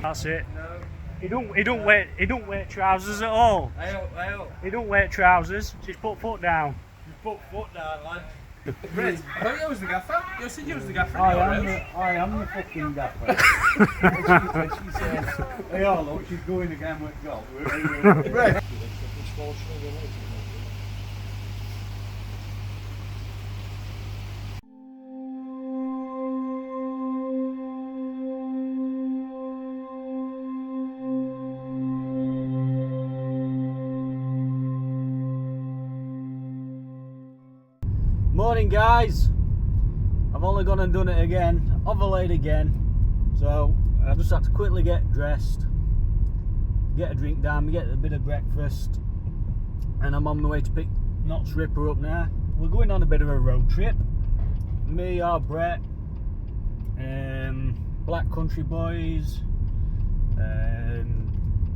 That's it. No. He don't wear trousers at all. Hey. He don't wear trousers. Just put foot down. Just put foot down, lad. Red, I thought you was the gaffer. You said you was the gaffer. I am the fucking gaffer. She says, hey, oh look, she's going again with golf. Red. Morning guys, I've only gone and done it again, overlaid again, so I just had to quickly get dressed, get a drink down, get a bit of breakfast, and I'm on my way to pick Knott's Ripper up now. We're going on a bit of a road trip, me, our Brett, Black Country Boys,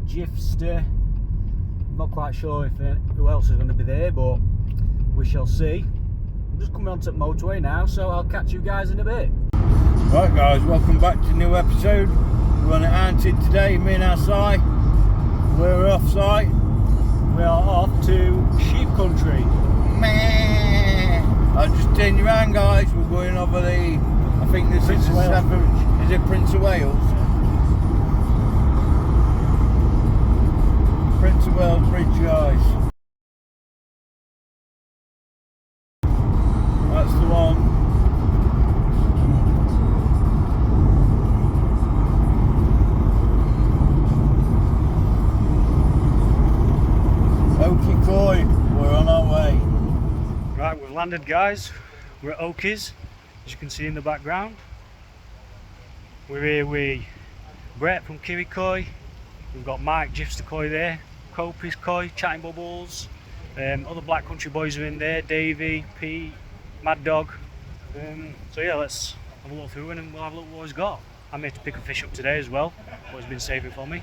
Gifster. I'm not quite sure if who else is going to be there, but we shall see. Just coming onto the motorway now, so I'll catch you guys in a bit. Right guys, welcome back to a new episode. We're on at Anted today, me and our Si. We're off site. We are off to sheep country. I'll just turn you around guys, we're going over the, I think this is the Wales. Is it Prince of Wales? Prince of Wales Bridge guys. That's the one. Oki Koi, we're on our way. Right, we've landed guys. We're at Oki's, as you can see in the background. We're here with Brett from Oki Koi. We've got Mike, Gifster Koi there, Kopi's Koi, Chatting Bubbles. Other Black Country Boys are in there, Davey, Pete, Mad Dog. So yeah, let's have a look through and we'll have a look what he's got. I'm here to pick a fish up today as well, what he's been saving for me.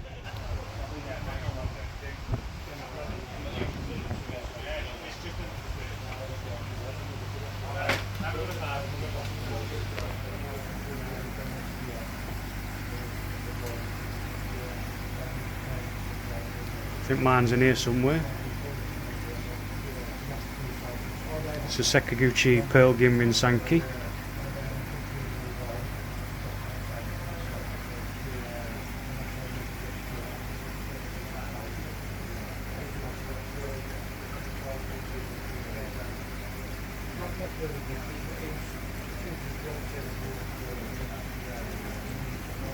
I think mine's in here somewhere. It's a Sekaguchi Pearl Ginrin Sankey.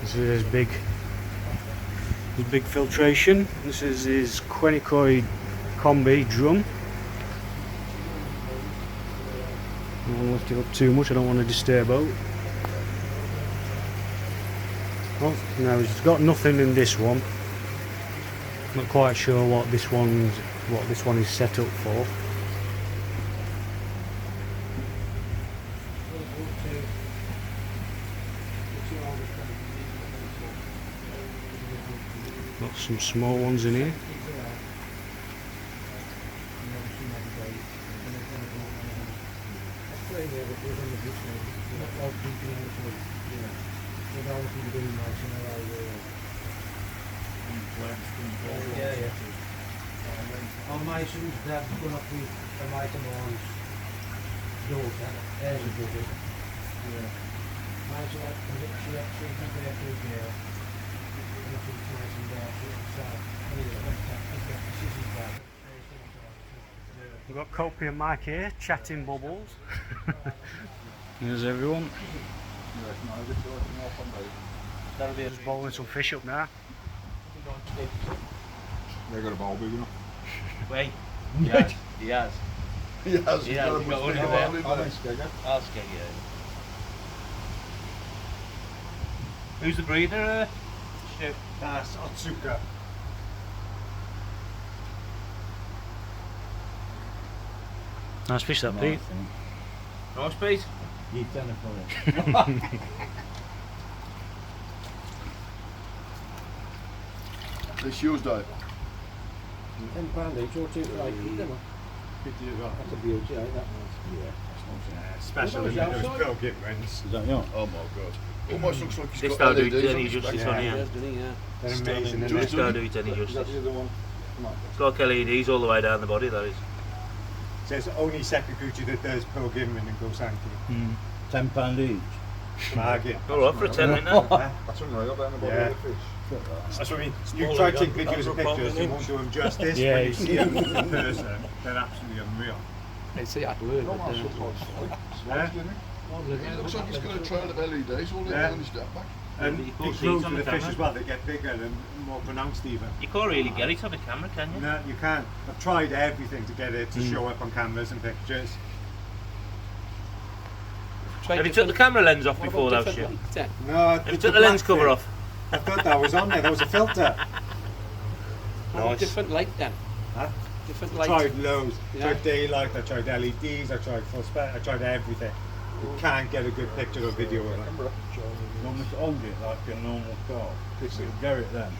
This is his big filtration. This is his Oki Koi combi drum. I don't want to lift it up too much, I don't want to disturb out. Oh, no, he's got nothing in this one. Not quite sure what this one is set up for. Got some small ones in here. On my son's dad's gone up with a mate of mine's daughter, there's a buggy. Yeah. My son, she had 3 there through there. And I think it's nice and dark, so anyway, let's get the scissors back. We've got Kopi and Mike here, Chatting Bubbles. There's everyone. Just bowling some fish up now. They got a bowl big enough. Wait. He has. He has. He's got one in there. I'll skeg you. Who's the breeder? That's Otsuka. Nice fish that, Pete. Nice, Pete. You turn it for it. This yours, Dave? £10 each or 2 for 8, isn't it? That's a beauty, ain't that? Yeah. Especially when there's Bill Gibbons. Is that yours? Oh my god. Almost looks like he's This got don't do LEDs it on any his justice back. on here. They're amazing, Just isn't This they? don't do it any Is that justice. the other one? Come on. It's like LEDs all the way down the body, that is. So it's only Sakaguchi that does pilgrim and Gosanki. £10 each. Bargain. Alright, for a 10 ain't that? That's unreal down the body Yeah. of the fish. That's what I mean. You try to take videos and pictures, you won't do them justice. Yeah, When you see them in person, they're absolutely unreal. It's the word. Yeah? It looks like he's got a trail of LEDs all the way Yeah. down his down back. And You it can't see it grows on with the the fish camera. as well, they get bigger and more pronounced even. You can't really get it on the camera, can you? No, you can't. I've tried everything to get it to show up on cameras and pictures. Have you took the camera lens off before that shit? No, I Have you took the lens cover off? I thought that was on there, that was a filter. Nice. Different light then. Huh? Different I light. tried loads. I Yeah. tried daylight, I tried LEDs, I tried full spec, I tried everything. You can't get a good picture or video of it. Almost hold it like a normal car. Get it then.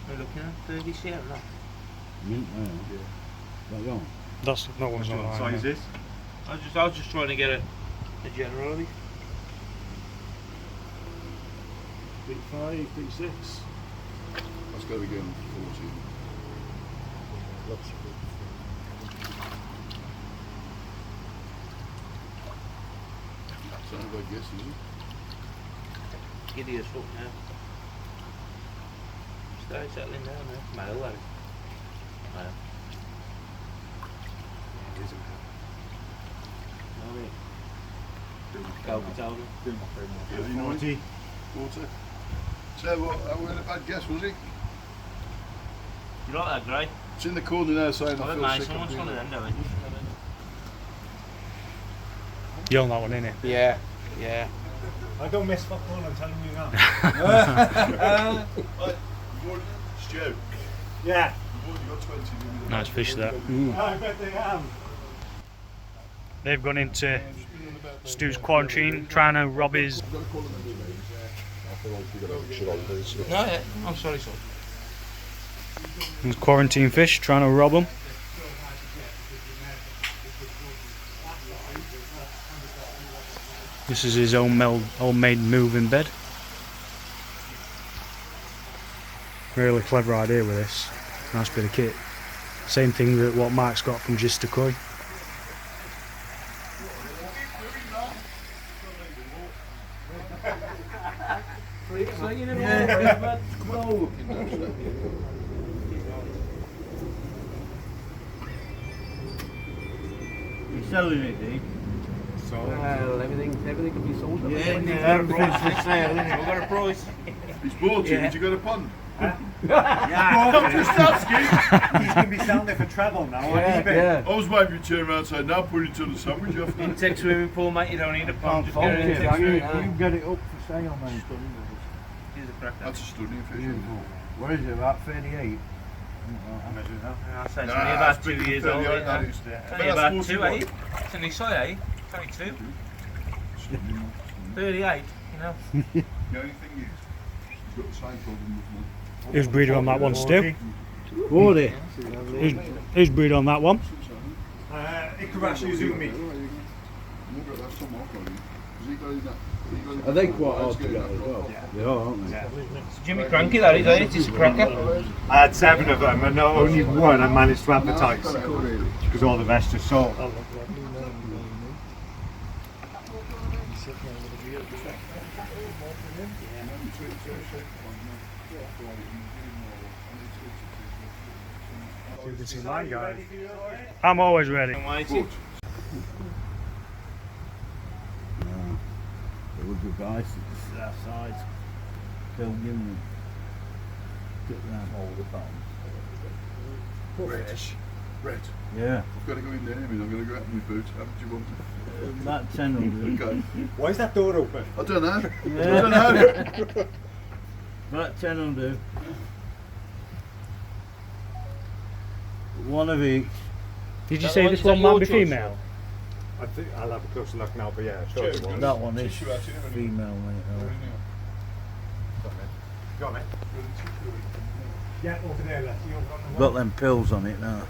We're looking at 30 cm now. That's not what What size is. I was just trying to get a generally. 35, 36. That's got to be going 14. Sounds like yes, isn't it? Giddy as fuck now. Start settling down now. Male, that is. Male. Go, Patel. 40. 40. So, what, we had a bad guess, was he? You like that, Gray? It's in the corner now saying I I feel mate, sick. someone's one of them, don't we? You're on that one, innit? Yeah, yeah. I don't miss football, I'm telling you now. Stu, Yeah. you've already got 20. haven't you? Nice fish that. I bet they have. They've gone into Stu's quarantine, trying to rob his. I've got to call him a new name. I feel like you've got to shit on these. No, yeah. I'm sorry, son. His quarantine fish, trying to rob them. This is his homemade moving bed. Really clever idea with this. Nice bit of kit. Same thing that what Mark's got from Visit OAKI KOI. You're selling it, Dee? Well, everything can be sold. Everything's for sale, isn't it? We've got a price. He's bought you, did you go to pond? He's going to be selling it for travel now on eBay. I was waiting to turn around and say, now put it to the sandwich after. Intake swimming pool, mate. You don't need a pump. Just Fold get an it. intake You swimming. can get it up for sale, mate. Here's a cracker. That's a stunning fish. Beautiful. What is it, about 38? I'll say it's Nah, only about it's 2 pretty years good, old. yeah, Yeah. that It's is. only about 2, eh? It's only size, eh? It's only 2. 38, you know. The only thing is, he's got the same problem with me. Who's breeder on that one, Stu? 40. Who's breeder on that one? Ikarashi Izumi. You've got to have some more on you. Has he got in that? Are they quite hard to get as well? They are, aren't they? It's Jimmy Cranky, that is, eh? It's a cracker. I had 7 of them and only one I managed to advertise because all the rest are sold. You can see mine, guys. I'm always ready. They would be nice to that size. They'll give them. Get round all the phone. Red. Yeah. I've got to go in there, I mean, I'm going to go out in my boots. How much do you want? About 10 will do. Okay. Why is that door open? I don't know. Yeah. I don't know. About 10 will do. One of each. Did you That say one- this is one that might your be choice? female? I think I'll have a closer look now, but yeah, sure it was. That one is Tissue out here, haven't you? female, mate. Go on, mate. Yeah, over there, let's see over on the Got them pills on it now.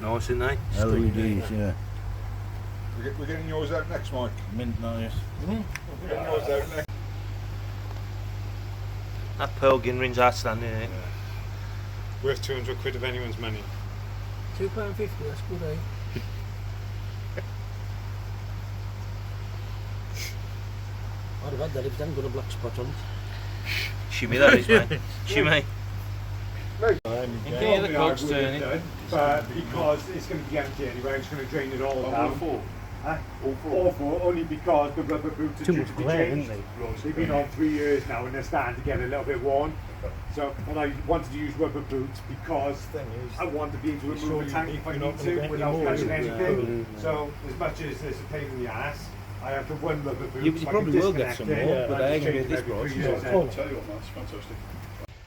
Nice, isn't they? LEDs, yeah. We're getting yours out next, Mike. Mint nice. We're getting yours out next. That pearl ginring's outstanding, isn't it? Worth 200 quid of anyone's money. £2.50, that's good, eh? I'd have had that if it hadn't got a black spot on it. Shimmy that is, mate. Shimmy. But because it's going to be empty anyway, it's going to drain it all down. All four, only because the rubber boots are Too due much to be glare, changed. isn't They've been on 3 years now and they're starting to get a little bit worn. So, and I wanted to use rubber boots because I want to be able to remove a tank if I need to without touching anything. So, as much as it's a pain in the ass, I have the one rubber boot. You so I probably can will get disconnect some more, it, but and I I ain't just gonna change get it this every 3 much. years. I'll tell you what, that's fantastic.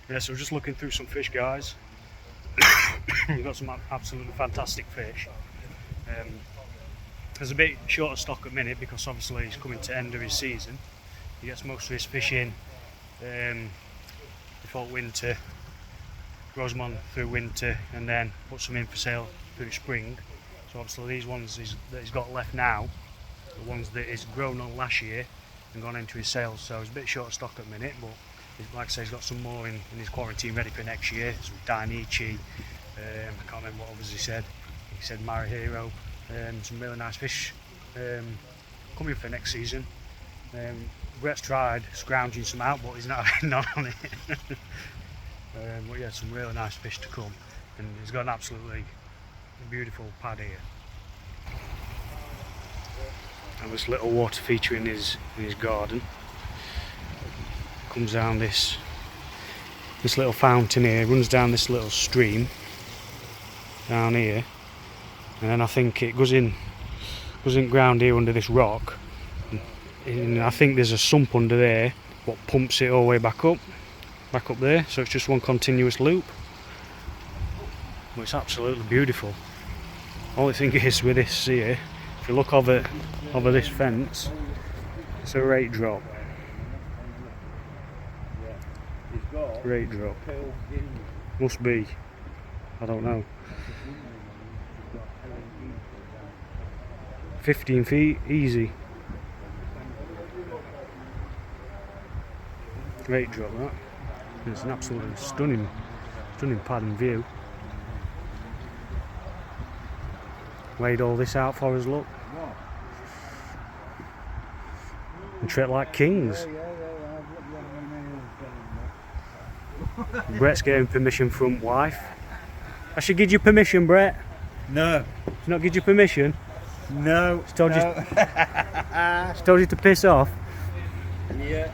Yeah, so we're just looking through some fish, guys. We've got some absolutely fantastic fish. There's a bit short of stock at the minute because obviously he's coming to end of his season. He gets most of his fish in before winter, grows them on through winter, and then puts them in for sale through spring. So obviously these ones that he's got left now, the ones that he's grown on last year and gone into his sales. So he's a bit short of stock at the minute, but like I say, he's got some more in his quarantine ready for next year. Some Dainichi, I can't remember what others he said. He said Marihiro, some really nice fish coming for next season. Brett's tried scrounging some out, but he's not having none on it. But yeah, some really nice fish to come, and he's got an absolutely beautiful pad here. And this little water feature in his garden comes down this little fountain here, runs down this little stream down here, and then I think it goes in ground here under this rock, and I think there's a sump under there what pumps it all the way back up there, so it's just one continuous loop. But it's absolutely beautiful. Only thing is with this here, if you look over this fence, it's a rate drop. Rate drop. Must be, I don't know, 15 feet, easy. Rate drop that. It's an absolutely stunning pad and view. Laid all this out for us, look. And treat like kings. Brett's getting permission from wife. I should give you permission, Brett. No. She's not give you permission. No. She's told you to piss off. Yeah.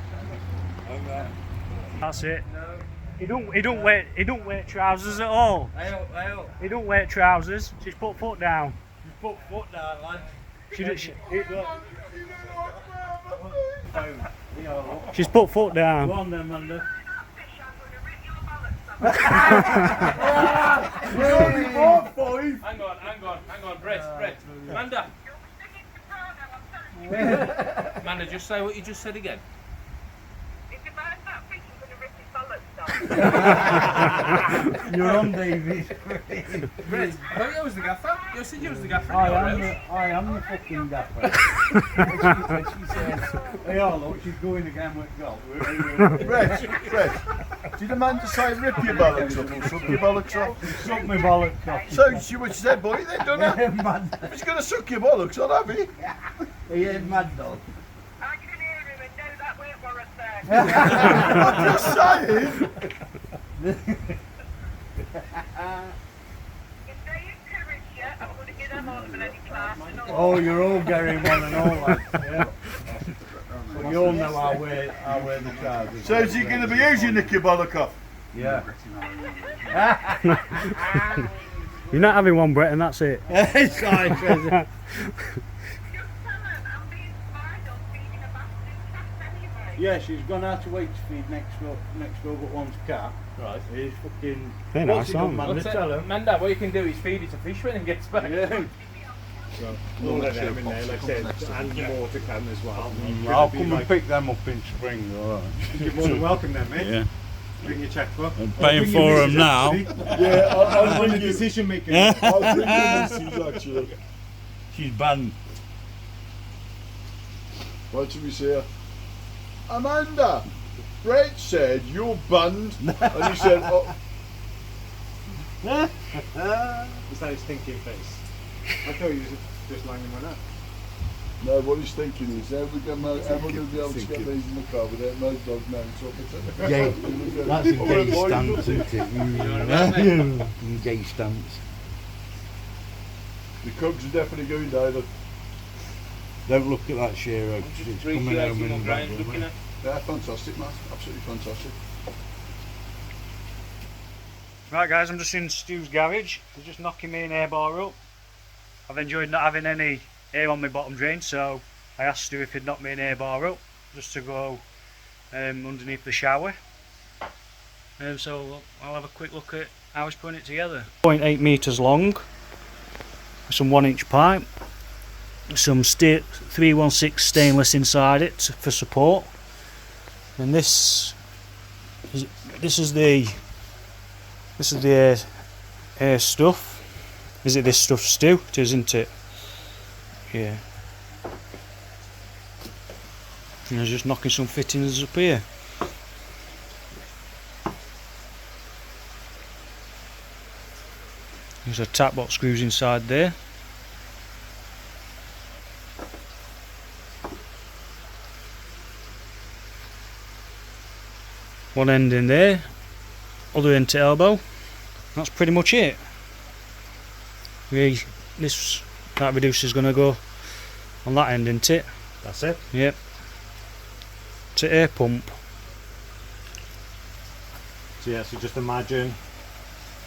That's it. He don't wear trousers at all. He don't wear trousers. She's put foot down. Put foot down, lad. She's put foot down. Go on then, Amanda. Hang on, Brett. Amanda. Amanda, just say what you just said again. You're on, David. Brett, I thought you was the gaffer. You said you was the gaffer. I am the fucking gaffer. she says, hey, oh, look, she's going again with golf. Brett, did the man decide rip your bollocks up or suck your bollocks off? Suck my bollocks off. So, see what she said, boy, then, don't it? Mad. If he's going to suck your bollocks, I'll have it. He ain't mad dog. I can hear him and know that weren't what I said. I'm just saying. If they encourage you, I'm going to get them on for any class and all. Oh, you're all getting one and all that. Yeah. But you all know I wear the trousers. So, is he going to be using Nick your bollock off? Yeah. You're not having one, Brett, and that's it. It's fine, Treasure. Just tell them I'm being spied on feeding a bastard cat anyway. Yeah, she's gone out to wait to feed next door but one's cat. Right. He's fucking. They're What's nice, he done, aren't man? they? Let's tell him. Amanda, what you can do is feed it to fish when it gets back. Yeah. All of them in there, like I said, and the water can as well. I'll come and pick them up in spring. All right. You're more than welcome then, mate. Yeah. Bring your checkbook. I'm paying for them now. Yeah, I'll bring the decision maker. I'll bring the missus actually. She's banned. What should we say? Amanda, Brett said you're banned. And he said, oh. Is that his thinking face? I thought he was just lying in my nap. No, what he's thinking is, how we going to be able to get these in the car without no dog now? Yeah, that's a gay stance, isn't it? Gay stance. The Cubs are definitely going down. Don't look at that Shearer. It's coming home in the back room. Yeah, fantastic, man. Absolutely fantastic. Right guys, I'm just in Stu's garage. He's just knocking me an Airbar up. I've enjoyed not having any air on my bottom drain, so I asked Stu if he'd knock me an Airbar up just to go underneath the shower. So I'll have a quick look at how he's putting it together. 0.8 metres long, some 1-inch pipe, some 316 stainless inside it for support, and this is the air stuff. Is it this stuff, Stu? It is, isn't it? Yeah. And I was just knocking some fittings up here. There's a tap box screws inside there. One end in there, other end to elbow. That's pretty much it. That reducer's going to go on that end, isn't it? That's it. Yep. To air pump. So yeah, so just imagine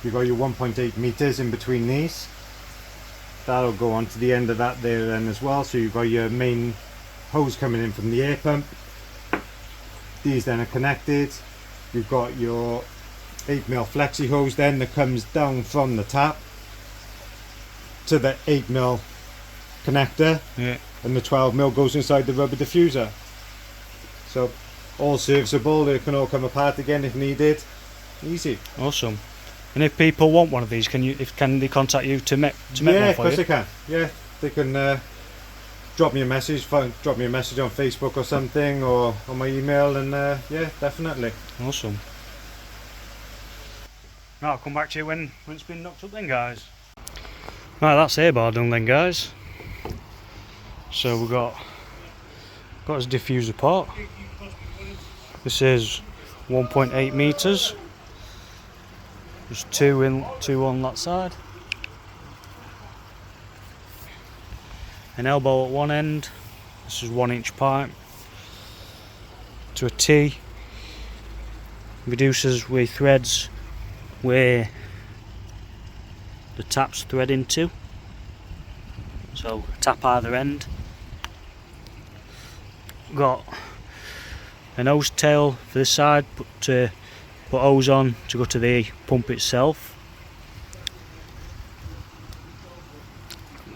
you got your 1.8 meters in between these. That'll go on to the end of that there then as well. So you've got your main hose coming in from the air pump. These then are connected. You've got your 8mm flexi hose then that comes down from the tap to the 8mm connector, Yeah. and the 12mm goes inside the rubber diffuser. So all serviceable, they can all come apart again if needed. Easy. Awesome. And if people want one of these, can they contact you to make Yeah, one of for course you? they can. Yeah, they can drop me a message, drop me a message on Facebook or something, or on my email, and yeah, definitely. Awesome. Right, I'll come back to you when it's been knocked up then, guys. Right, that's Airbar done then, guys. So we've got his diffuser pot. This is 1.8 meters. There's two on that side. An elbow at one end. This is 1-inch pipe to a T. Reducers with threads where the taps thread into. So tap either end. Got an hose tail for this side, put hose on to go to the pump itself.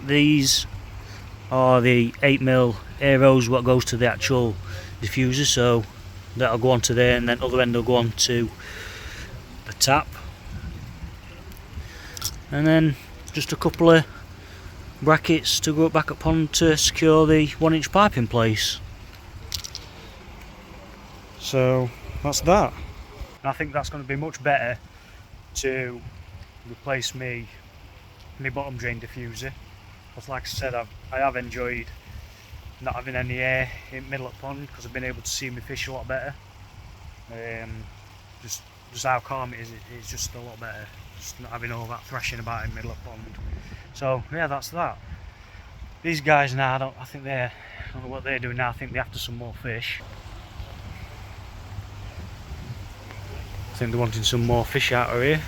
These are the 8mm air hose what goes to the actual diffuser, so that'll go onto there, and then other end will go on to the tap. And then just a couple of brackets to go back upon to secure the 1-inch pipe in place. So that's that. And I think that's going to be much better to replace my bottom drain diffuser, because like I said, I have enjoyed not having any air in the middle of the pond, because I've been able to see my fish a lot better. Just how calm it is, it's just a lot better, just not having all that thrashing about in the middle of the pond. So yeah, that's that. These guys now, I don't know what they're doing now. I think they're after some more fish. I think they're wanting some more fish out of here.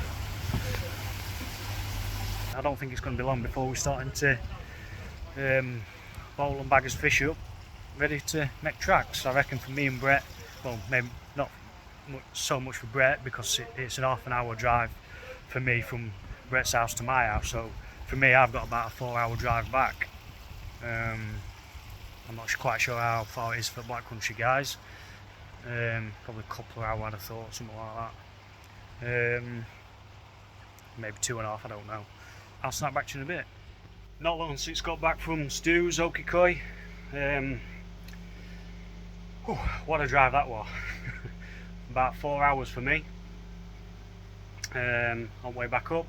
I don't think it's going to be long before we're starting to bowl and bag us fish up, ready to make tracks. I reckon for me and Brett, well, maybe not so much for Brett, because it's an half an hour drive for me from Brett's house to my house. So for me, I've got about a 4-hour drive back. I'm not quite sure how far it is for Black Country guys. Probably a couple of hours, I'd have thought, something like that. Maybe 2.5, I don't know. I'll snap back to you in a bit. Not long since got back from Stu's Oki Koi. Whew, what a drive that was. About 4 hours for me. On the way back up.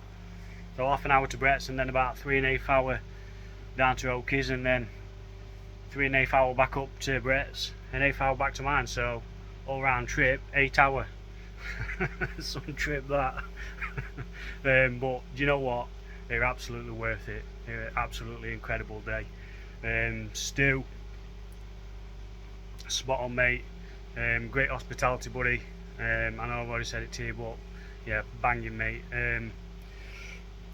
So half an hour to Brett's and then about 3.5 hours down to Oki's, and then 3.5 hours back up to Brett's and 1/8 hour back to mine. So all round trip 8 hours. Some trip that. But do you know what? They're absolutely worth it. They're absolutely incredible day. Stu, spot on mate. Great hospitality buddy. I know I've already said it to you, but yeah, banging mate.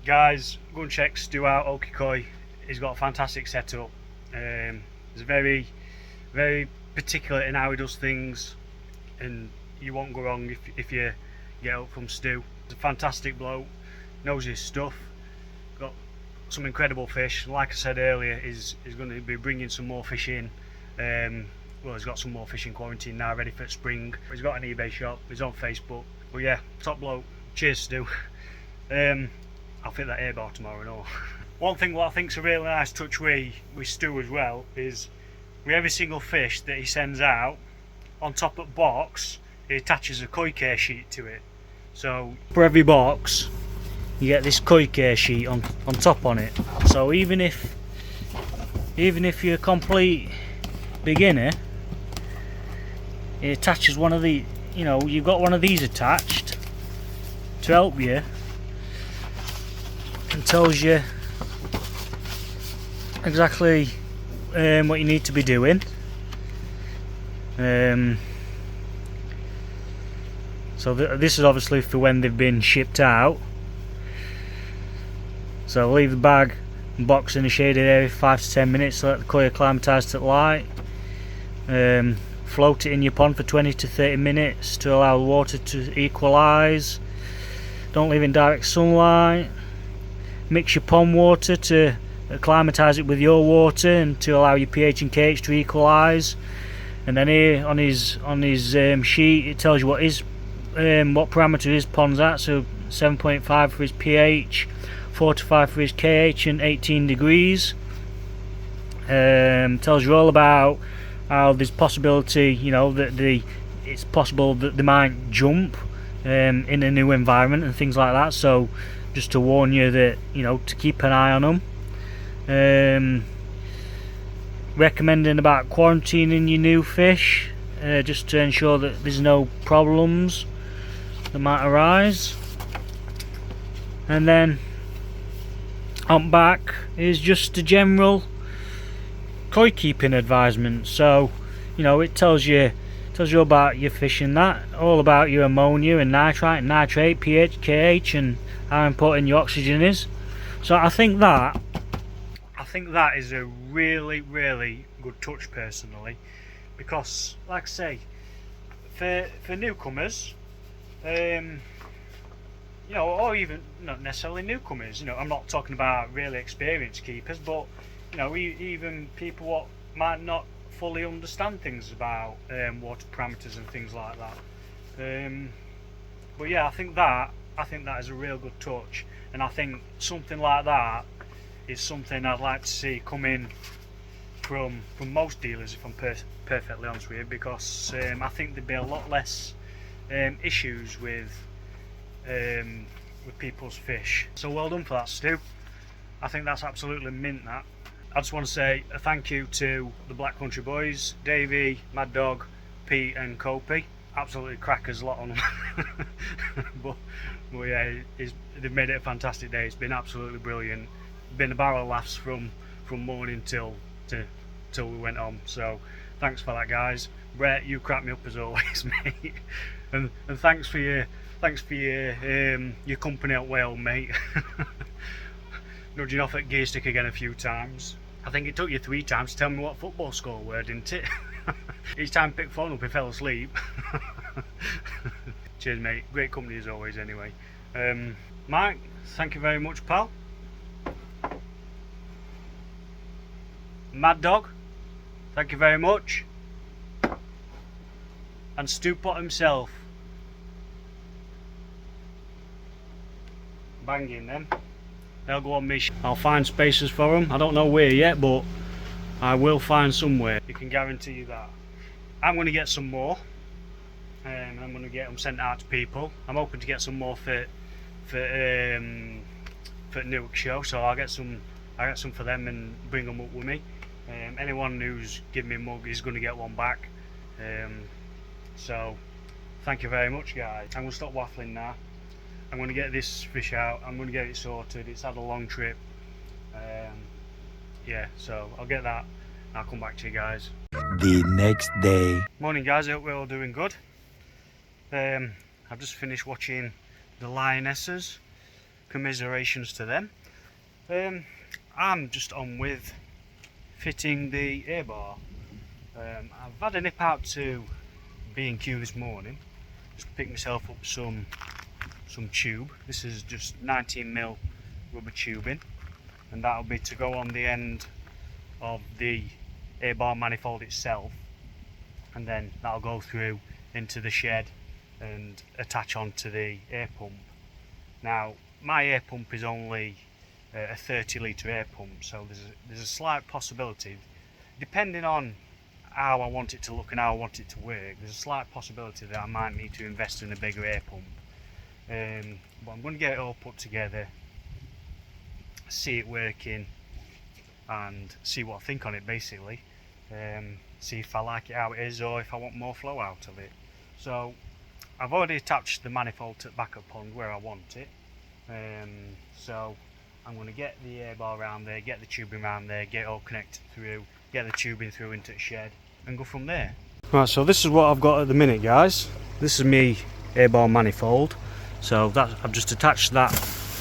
Guys, go and check Stu out, Oki Koi. He's got a fantastic setup. He's very, very particular in how he does things, and you won't go wrong if you get help from Stu. He's a fantastic bloke, knows his stuff, got some incredible fish. Like I said earlier, he's going to be bringing some more fish in. Well, he's got some more fish in quarantine now, ready for spring. He's got an eBay shop, he's on Facebook. But yeah, top bloke. Cheers, Stu. I'll fit that Airbar tomorrow and all. One thing what I think's a really nice touch with Stu as well is with every single fish that he sends out, on top of the box, he attaches a koi care sheet to it. So for every box, you get this koi care sheet on top on it. So even if you're a complete beginner, it attaches one of the, you know, you've got one of these attached to help you, and tells you exactly what you need to be doing. So this is obviously for when they've been shipped out. So leave the bag and box in a shaded area for 5 to 10 minutes, let the koi acclimatise to the light. Float it in your pond for 20 to 30 minutes to allow the water to equalise. Don't leave in direct sunlight. Mix your pond water to acclimatise it with your water and to allow your pH and KH to equalise. And then here on his sheet it tells you what parameter his pond's at. So 7.5 for his pH, 4 to 5 for his KH, and 18 degrees. Tells you all about how there's possibility, you know, that it's possible that they might jump in a new environment and things like that. So just to warn you that, you know, to keep an eye on them. Recommending about quarantining your new fish, just to ensure that there's no problems that might arise. And then on back is just a general koi keeping advisement. So, you know, it tells you about your fish and that, all about your ammonia and nitrite and nitrate, pH, KH, and how important your oxygen is. So I think that is a really, really good touch personally, because like I say, for newcomers, you know, or even not necessarily newcomers, you know, I'm not talking about really experienced keepers, but you know, even people what might not fully understand things about water parameters and things like that. But yeah, I think that is a real good touch, and I think something like that is something I'd like to see come in from most dealers, if I'm perfectly honest with you, because I think there'd be a lot less issues with people's fish. So well done for that, Stu. I think that's absolutely mint, that. I just want to say a thank you to the Black Country boys, Davey, Mad Dog, Pete and Kopi. Absolutely crackers, a lot on them. but yeah, they've made it a fantastic day. It's been absolutely brilliant. Been a barrel of laughs from morning till we went home. So thanks for that, guys. Brett, you cracked me up as always, mate. And thanks for your company at Whale, mate. Nudging off at gear stick again a few times. I think it took you 3 times to tell me what football score were, didn't it? Each time I picked phone up, he fell asleep. Cheers, mate. Great company as always, anyway. Mike, thank you very much, pal. Mad Dog, thank you very much. And Stupot himself. Banging them. They'll go on me. I'll find spaces for them. I don't know where yet, but I will find somewhere. You can guarantee that. I'm going to get some more, and I'm going to get them sent out to people. I'm hoping to get some more for Newark show, so I'll get some for them and bring them up with me. Anyone who's given me a mug is going to get one back. So thank you very much, guys. I'm going to stop waffling now. I'm going to get this fish out. I'm going to get it sorted. It's had a long trip. Yeah, so I'll get that and I'll come back to you guys. The next day. Morning, guys. I hope we're all doing good. I've just finished watching the Lionesses. Commiserations to them. I'm just on with fitting the Airbar. I've had a nip out to B&Q this morning, just to pick myself up some tube. This is just 19mm rubber tubing, and that'll be to go on the end of the Airbar manifold itself, and then that'll go through into the shed and attach onto the air pump. Now my air pump is only a 30 litre air pump, so there's a slight possibility, depending on how I want it to look and how I want it to work, there's a slight possibility that I might need to invest in a bigger air pump. But I'm going to get it all put together, see it working and see what I think on it, basically. See if I like it how it is or if I want more flow out of it. So I've already attached the manifold to the back of the pond where I want it. So I'm going to get the Airbar around there, get the tubing around there, get it all connected through, get the tubing through into the shed and go from there. Right, so this is what I've got at the minute, guys. This is me Airbar manifold. So that I've just attached that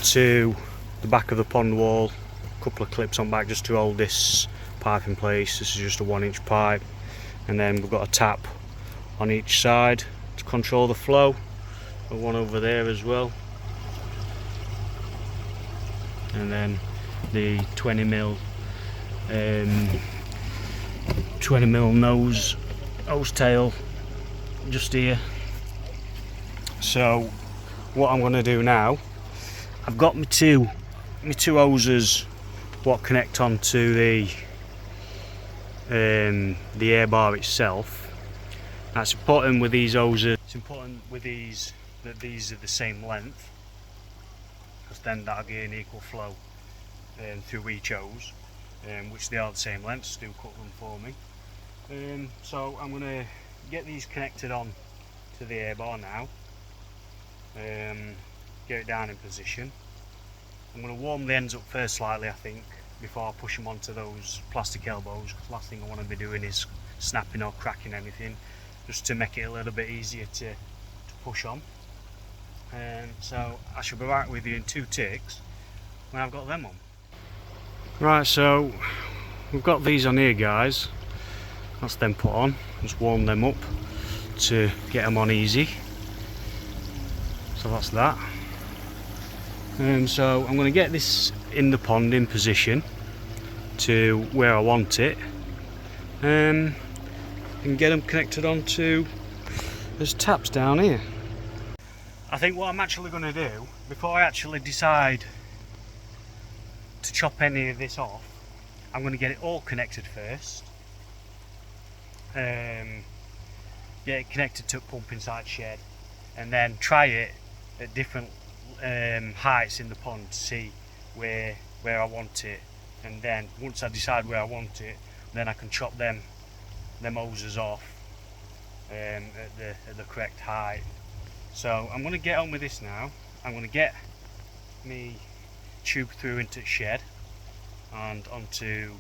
to the back of the pond wall, a couple of clips on back just to hold this pipe in place. This is just a 1-inch pipe, and then we've got a tap on each side to control the flow, and one over there as well, and then the 20mm nose tail just here. So what I'm going to do now, I've got my two hoses what connect onto the Airbar itself. That's important with these hoses. It's important with these that these are the same length, because then that'll get an equal flow through each hose, which they are the same length, so do cut them for me. So I'm going to get these connected on to the Airbar now. Get it down in position. I'm going to warm the ends up first slightly, I think, before I push them onto those plastic elbows, because the last thing I want to be doing is snapping or cracking anything, just to make it a little bit easier to push on. So I shall be back with you in 2 ticks when I've got them on. Right, so we've got these on here, guys. That's them put on. Just warm them up to get them on easy. So that's that. So I'm going to get this in the pond in position to where I want it, and get them connected onto those taps down here. I think what I'm actually going to do, before I actually decide to chop any of this off, I'm going to get it all connected first. Get it connected to a pump inside shed, and then try it at different heights in the pond to see where I want it, and then once I decide where I want it, then I can chop them hoses off at the correct height. So I'm going to get on with this now. I'm going to get me tube through into the shed and onto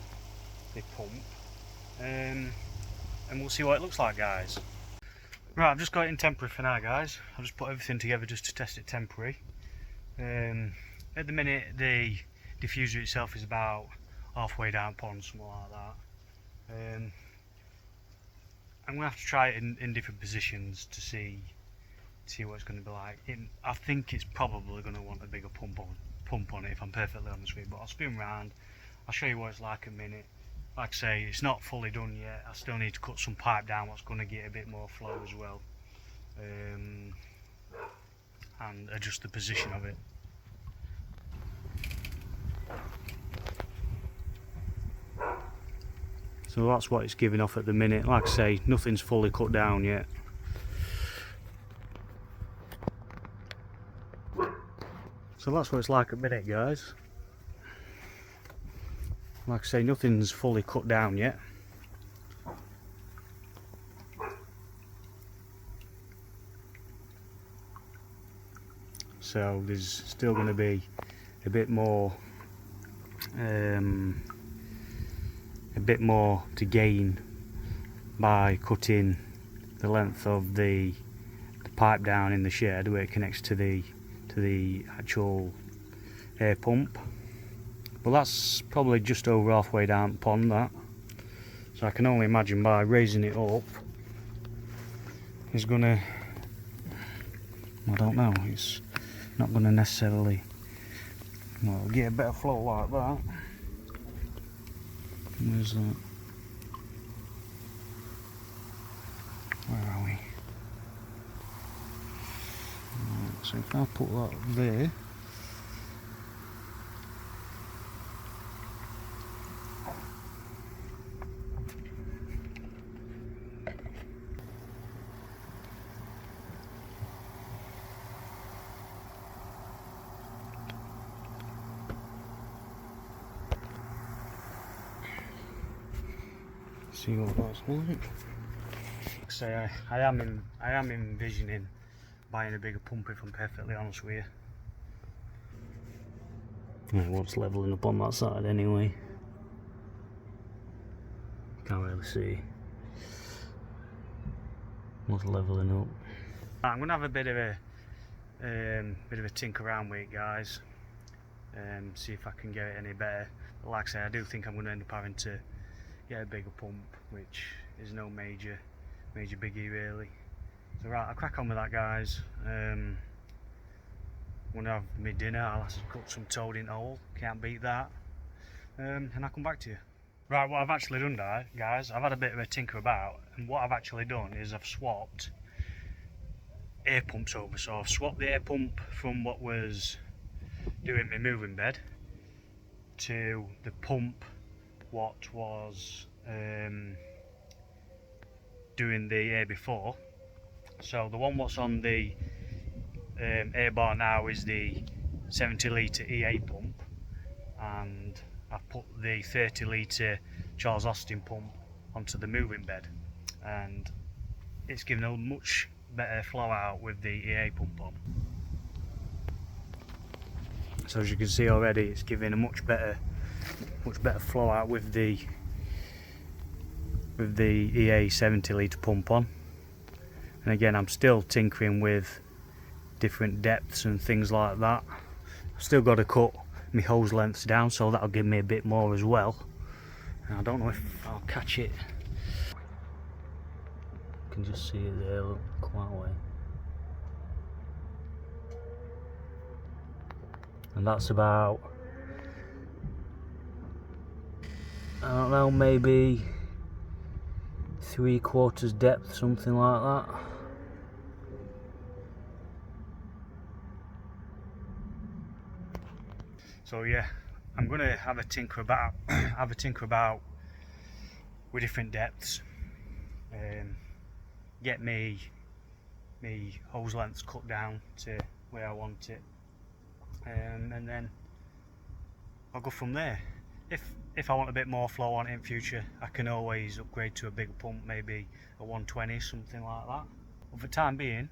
the pump, and we'll see what it looks like, guys. Right, I've just got it in temporary for now, guys. I've just put everything together just to test it temporary. At the minute the diffuser itself is about halfway down pond, something like that. I'm going to have to try it in different positions to see what it's going to be like. I think it's probably going to want a bigger pump on it, if I'm perfectly honest with you, but I'll spin round, I'll show you what it's like in a minute. Like I say, it's not fully done yet. I still need to cut some pipe down what's going to get a bit more flow as well, and adjust the position of it. So So that's what it's giving off at the minute. Like I say, nothing's fully cut down yet. So that's what it's like at the minute, guys. Like I say, nothing's fully cut down yet. So there's still going to be a bit more to gain by cutting the length of the pipe down in the shed where it connects to the actual air pump. But that's probably just over halfway down the pond, that. So I can only imagine by raising it up, it's gonna, I don't know, it's not gonna necessarily, well, get a better flow like that. Where's that? Where are we? Right, so if I put that there, see what that's like. Say I am envisioning buying a bigger pump, if I'm perfectly honest with you. Yeah, what's levelling up on that side anyway? Can't really see what's levelling up. I'm gonna have a bit of a tinker around with it, guys. See if I can get it any better. But like I say, I do think I'm gonna end up having to get a bigger pump, which is no major biggie really. So right, I'll crack on with that, guys. I'm gonna have my dinner. I'll have to cook some toad in oil, can't beat that. And I'll come back to you. Right, what I've actually done, guys, I've had a bit of a tinker about, and what I've actually done is I've swapped air pumps over. So I've swapped the air pump from what was doing my moving bed to the pump what was doing the air before. So the one what's on the Airbar now is the 70 litre EA pump, and I've put the 30 litre Charles Austin pump onto the moving bed, and it's given a much better flow out with the EA pump on. So as you can see already, it's giving a much better flow out with the EA 70 litre pump on. And again, I'm still tinkering with different depths and things like that. I've still got to cut my hose lengths down, so that'll give me a bit more as well. And I don't know if I'll catch it. You can just see it there, look, quite away. And that's about, I don't know, maybe 3/4 depth, something like that. So yeah, I'm gonna have a tinker about with different depths, get me hose lengths cut down to where I want it, and then I'll go from there. If I want a bit more flow on it in future, I can always upgrade to a bigger pump, maybe a 120, something like that. But for the time being,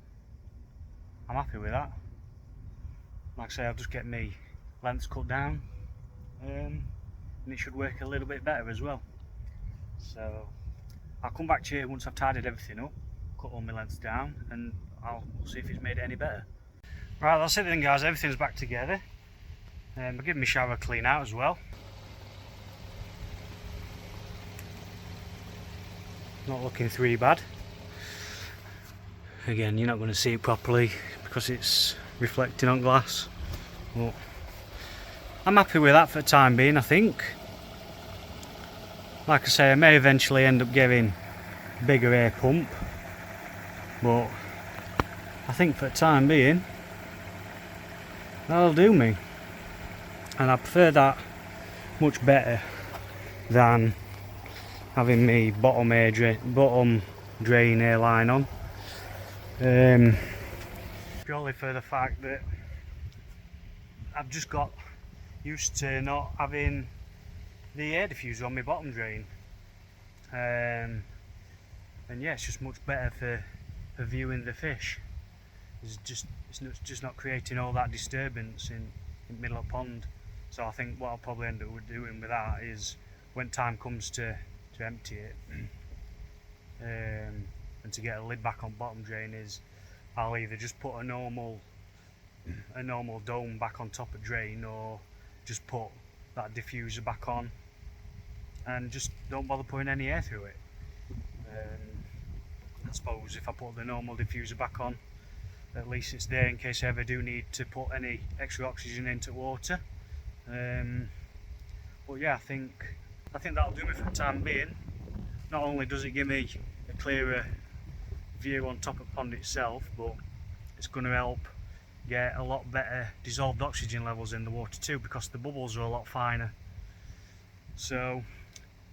I'm happy with that. Like I say, I'll just get me lengths cut down, and it should work a little bit better as well. So I'll come back to you once I've tidied everything up, cut all my lengths down, and I'll see if it's made it any better. Right, that's it then, guys. Everything's back together. I'll give my shower a clean out as well. Not looking too bad. Again, you're not going to see it properly because it's reflecting on glass, but I'm happy with that for the time being, I think. Like I say, I may eventually end up getting a bigger air pump, but I think for the time being that'll do me, and I prefer that much better than having me bottom drain airline on. Purely for the fact that I've just got used to not having the air diffuser on my bottom drain. And yeah, it's just much better for viewing the fish. It's just not creating all that disturbance in the middle of the pond. So I think what I'll probably end up doing with that is, when time comes to empty it and to get a lid back on bottom drain, is I'll either just put a normal dome back on top of drain, or just put that diffuser back on and just don't bother putting any air through it. I suppose if I put the normal diffuser back on, at least it's there in case I ever do need to put any extra oxygen into water. But yeah, I think that'll do me for the time being. Not only does it give me a clearer view on top of the pond itself, but it's going to help get a lot better dissolved oxygen levels in the water too, because the bubbles are a lot finer. So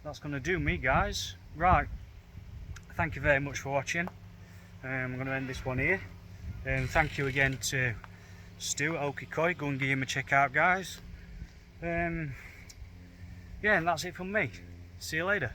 that's going to do me, guys. Right, thank you very much for watching. I'm going to end this one here. Thank you again to Stu at Oki Koi. Go and give him a check out, guys. Yeah, and that's it from me. See you later.